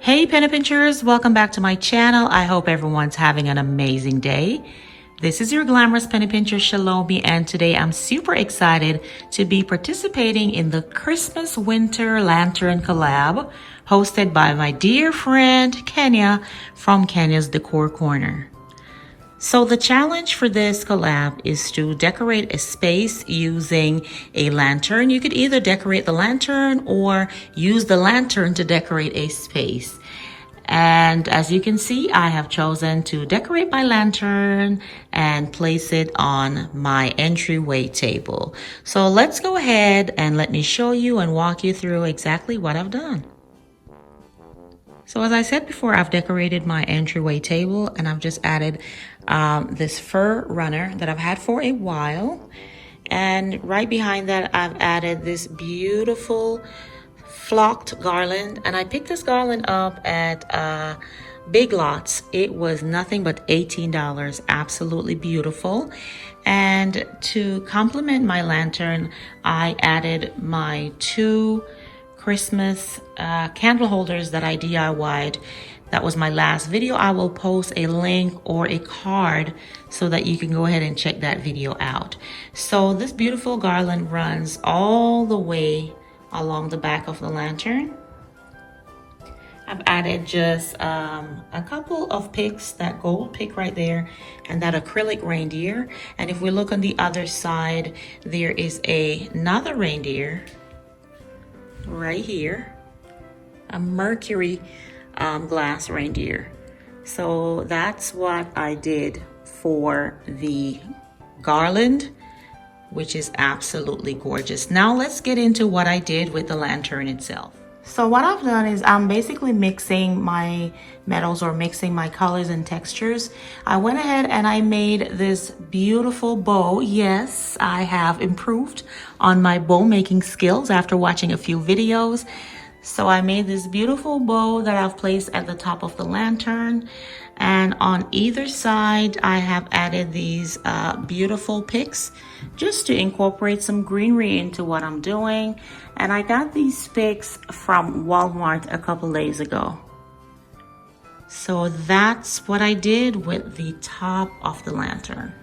Hey penny pinchers, welcome back to my channel. I hope everyone's having an amazing day. This is your glamorous penny pincher Shalomi, and today I'm super excited to be participating in the Christmas Winter Lantern Collab hosted by my dear friend Kenya from Kenya's Decor Corner. So the challenge for this collab is to decorate a space using a lantern. You could either decorate the lantern or use the lantern to decorate a space. And as you can see, I have chosen to decorate my lantern and place it on my entryway table. So let's go ahead and let me show you and walk you through exactly what I've done. So as I said before, I've decorated my entryway table and I've just added this fur runner that I've had for a while. And right behind that, I've added this beautiful flocked garland. And I picked this garland up at Big Lots. It was nothing but $18. Absolutely beautiful. And to complement my lantern, I added my two Christmas candle holders that I DIY'd. That was my last video. I will post a link or a card so that you can go ahead and check that video out. So this beautiful garland runs all the way along the back of the lantern. I've added just a couple of picks, that gold pick right there and that acrylic reindeer. And if we look on the other side, there is another reindeer right here, a mercury glass reindeer. So that's what I did for the garland, which is absolutely gorgeous. Now let's get into what I did with the lantern itself. So what I've done is I'm basically mixing my metals or mixing my colors and textures. I went ahead and I made this beautiful bow. Yes, I have improved on my bow making skills after watching a few videos. So I made this beautiful bow that I've placed at the top of the lantern. And on either side, I have added these beautiful picks just to incorporate some greenery into what I'm doing. And I got these picks from Walmart a couple days ago. So that's what I did with the top of the lantern.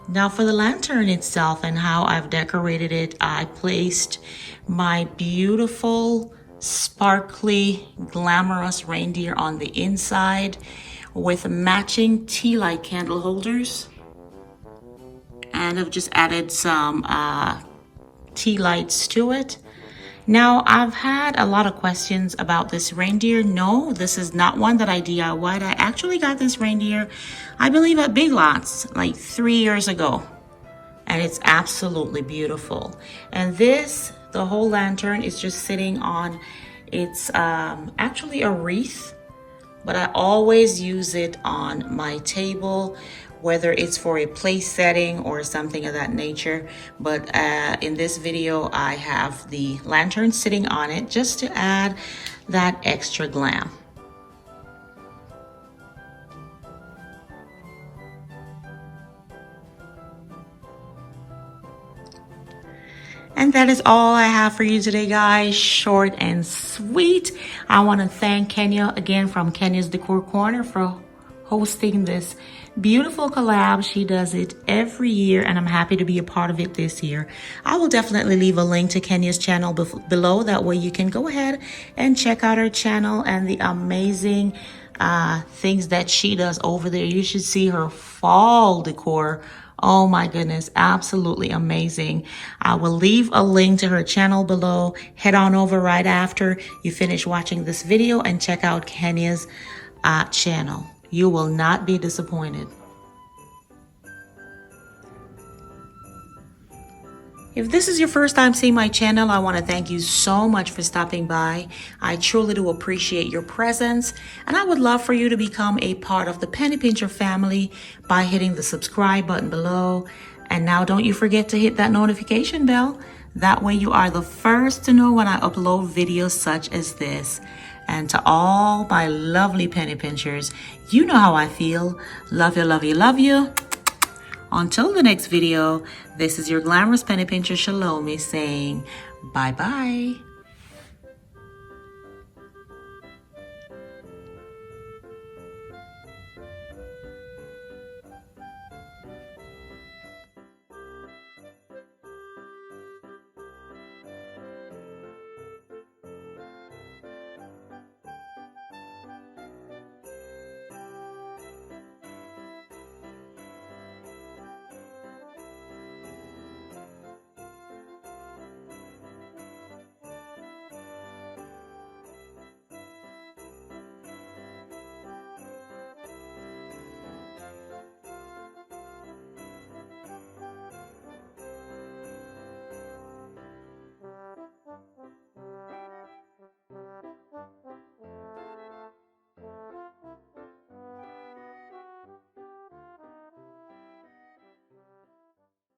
Now for the lantern itself and how I've decorated it, I placed my beautiful, sparkly, glamorous reindeer on the inside with matching tea light candle holders. And I've just added some tea lights to it. Now, I've had a lot of questions about this reindeer. No, this is not one that I DIY'd. I actually got this reindeer, I believe, at Big Lots like 3 years ago. And it's absolutely beautiful. And this, the whole lantern is just sitting on, it's actually a wreath, but I always use it on my table, whether it's for a place setting or something of that nature. But in this video, I have the lantern sitting on it just to add that extra glam. And that is all I have for you today, guys. Short and sweet. I want to thank Kenya again from Kenya's Decor Corner for hosting this beautiful collab. She does it every year and I'm happy to be a part of it this year. I will definitely leave a link to Kenya's channel below. That way you can go ahead and check out her channel and the amazing things that she does over there. You should see her fall decor. Oh my goodness, absolutely amazing. I will leave a link to her channel below. Head on over right after you finish watching this video and check out Kenya's channel. You will not be disappointed. If this is your first time seeing my channel, I want to thank you so much for stopping by. I truly do appreciate your presence, and I would love for you to become a part of the Penny Pincher family by hitting the subscribe button below. And now don't you forget to hit that notification bell. That way you are the first to know when I upload videos such as this. And to all my lovely penny pinchers, you know how I feel. Love you, love you, love you. Until the next video, this is your glamorous penny pincher Shalomi saying Bye-bye.